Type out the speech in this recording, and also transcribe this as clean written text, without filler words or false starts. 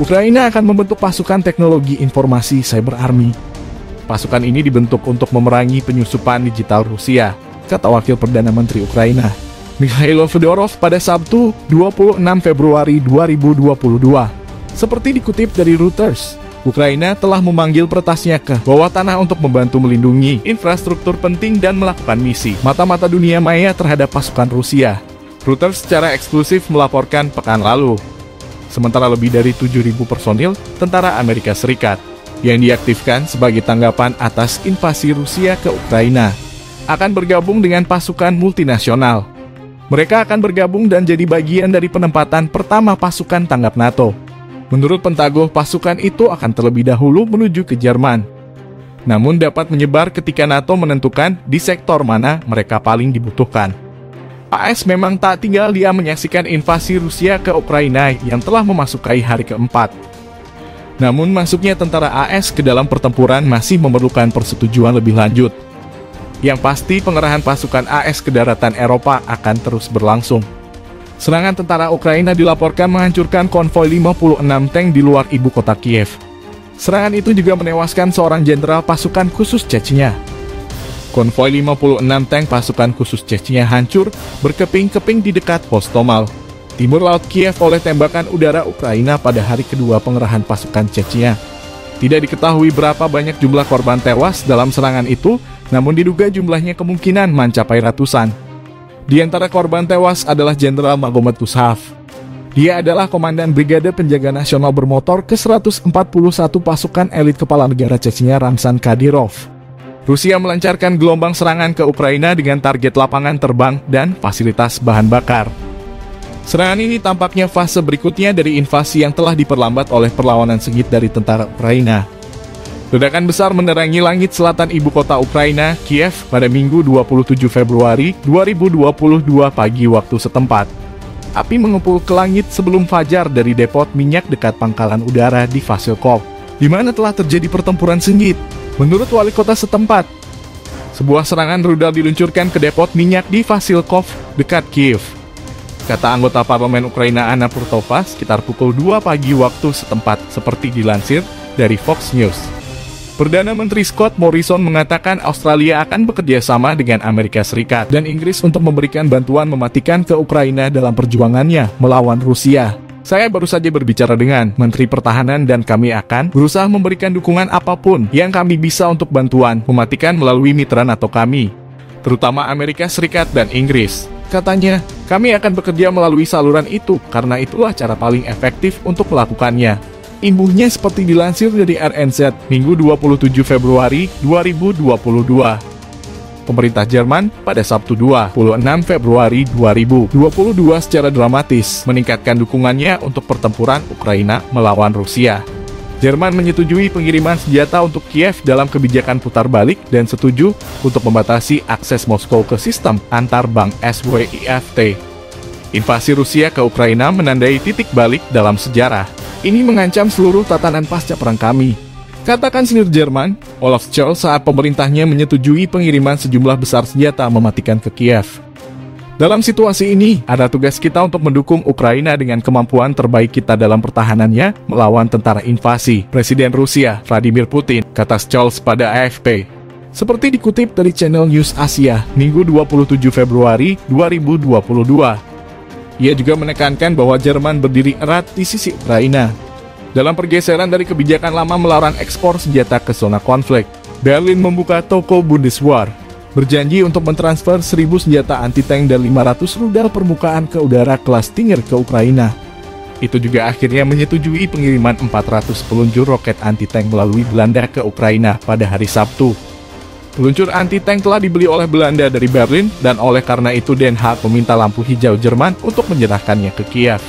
Ukraina akan membentuk pasukan teknologi informasi Cyber Army. Pasukan ini dibentuk untuk memerangi penyusupan digital Rusia, kata Wakil Perdana Menteri Ukraina, Mikhailo Fedorov pada Sabtu, 26 Februari 2022. Seperti dikutip dari Reuters, Ukraina telah memanggil peretasnya ke bawah tanah untuk membantu melindungi infrastruktur penting dan melakukan misi mata-mata dunia maya terhadap pasukan Rusia. Reuters secara eksklusif melaporkan pekan lalu. Sementara lebih dari 7.000 personil tentara Amerika Serikat yang diaktifkan sebagai tanggapan atas invasi Rusia ke Ukraina akan bergabung dengan pasukan multinasional. Mereka akan bergabung dan jadi bagian dari penempatan pertama pasukan tanggap NATO. Menurut Pentagon, pasukan itu akan terlebih dahulu menuju ke Jerman. Namun dapat menyebar ketika NATO menentukan di sektor mana mereka paling dibutuhkan. AS memang tak tinggal diam menyaksikan invasi Rusia ke Ukraina yang telah memasuki hari keempat. Namun masuknya tentara AS ke dalam pertempuran masih memerlukan persetujuan lebih lanjut. Yang pasti pengerahan pasukan AS ke daratan Eropa akan terus berlangsung. Serangan tentara Ukraina dilaporkan menghancurkan konvoi 56 tank di luar ibu kota Kiev. Serangan itu juga menewaskan seorang jenderal pasukan khusus Chechnya. Konvoi 56 tank pasukan khusus Chechnya hancur berkeping-keping di dekat Hostomel, timur laut Kiev oleh tembakan udara Ukraina pada hari kedua pengerahan pasukan Chechnya. Tidak diketahui berapa banyak jumlah korban tewas dalam serangan itu, namun diduga jumlahnya kemungkinan mencapai ratusan. Di antara korban tewas adalah Jenderal Magomed Tushav. Dia adalah Komandan Brigade Penjaga Nasional Bermotor ke-141 pasukan elit kepala negara Chechnya Ramzan Kadyrov. Rusia melancarkan gelombang serangan ke Ukraina dengan target lapangan terbang dan fasilitas bahan bakar. Serangan ini tampaknya fase berikutnya dari invasi yang telah diperlambat oleh perlawanan sengit dari tentara Ukraina. Ledakan besar menerangi langit selatan ibu kota Ukraina, Kiev, pada Minggu 27 Februari 2022 pagi waktu setempat. Api mengepul ke langit sebelum fajar dari depot minyak dekat pangkalan udara di Vasilkov, di mana telah terjadi pertempuran sengit. Menurut wali kota setempat, sebuah serangan rudal diluncurkan ke depot minyak di Vasilkov, dekat Kiev. Kata anggota parlemen Ukraina Anna Purtova sekitar pukul 2 pagi waktu setempat, seperti dilansir dari Fox News. Perdana Menteri Scott Morrison mengatakan Australia akan bekerja sama dengan Amerika Serikat dan Inggris untuk memberikan bantuan mematikan ke Ukraina dalam perjuangannya melawan Rusia. Saya baru saja berbicara dengan Menteri Pertahanan dan kami akan berusaha memberikan dukungan apapun yang kami bisa untuk bantuan mematikan melalui mitra NATO kami, terutama Amerika Serikat dan Inggris. Katanya, kami akan bekerja melalui saluran itu karena itulah cara paling efektif untuk melakukannya. Imbuhnya seperti dilansir dari RNZ, Minggu 27 Februari 2022. Pemerintah Jerman pada Sabtu 26 Februari 2022 secara dramatis meningkatkan dukungannya untuk pertempuran Ukraina melawan Rusia. Jerman menyetujui pengiriman senjata untuk Kiev dalam kebijakan putar balik dan setuju untuk membatasi akses Moskow ke sistem antar bank SWIFT. Invasi Rusia ke Ukraina menandai titik balik dalam sejarah. Ini mengancam seluruh tatanan pasca perang kami, katakan senior Jerman, Olaf Scholz saat pemerintahnya menyetujui pengiriman sejumlah besar senjata mematikan ke Kiev. Dalam situasi ini, ada tugas kita untuk mendukung Ukraina dengan kemampuan terbaik kita dalam pertahanannya melawan tentara invasi Presiden Rusia, Vladimir Putin, kata Scholz pada AFP. Seperti dikutip dari channel News Asia, Minggu 27 Februari 2022. Ia juga menekankan bahwa Jerman berdiri erat di sisi Ukraina. Dalam pergeseran dari kebijakan lama melarang ekspor senjata ke zona konflik, Berlin membuka toko Bundeswehr, berjanji untuk mentransfer 1.000 senjata anti-tank dan 500 rudal permukaan ke udara kelas Stinger ke Ukraina. Itu juga akhirnya menyetujui pengiriman 400 peluncur roket anti-tank melalui Belanda ke Ukraina pada hari Sabtu. Peluncur anti-tank telah dibeli oleh Belanda dari Berlin dan oleh karena itu Den Haag meminta lampu hijau Jerman untuk menyerahkannya ke Kiev.